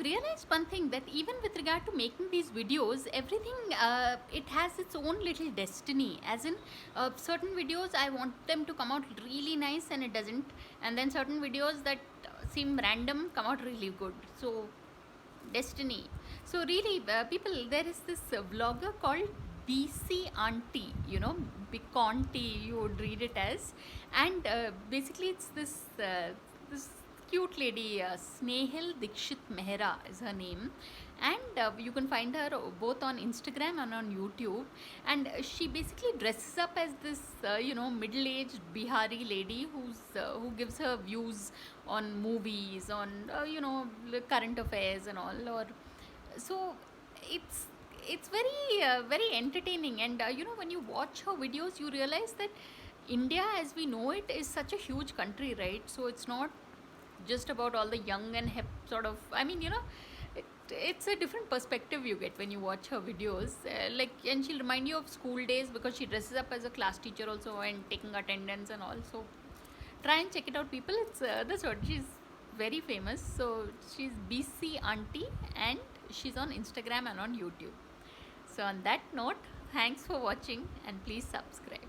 realized one thing, that even with regard to making these videos, everything it has its own little destiny. As in, certain videos I want them to come out really nice and it doesn't, and then certain videos that seem random come out really good. So destiny. So really, people, there is this vlogger called BC Aunty, Big Aunty, you would read it as, and basically it's this cute lady, Snehal Dikshit Mehra is her name, and you can find her both on Instagram and on YouTube. And she basically dresses up as this middle-aged Bihari lady who gives her views on movies, on current affairs and all. Or so it's very entertaining. And when you watch her videos, you realize that India as we know it is such a huge country, right? So it's not just about all the young and hip sort of, it's a different perspective you get when you watch her videos. And she'll remind you of school days, because she dresses up as a class teacher also and taking attendance and all. So try and check it out, people. It's that's what, she's very famous. So she's BC Aunty, and she's on Instagram and on YouTube. So on that note, thanks for watching, and please subscribe.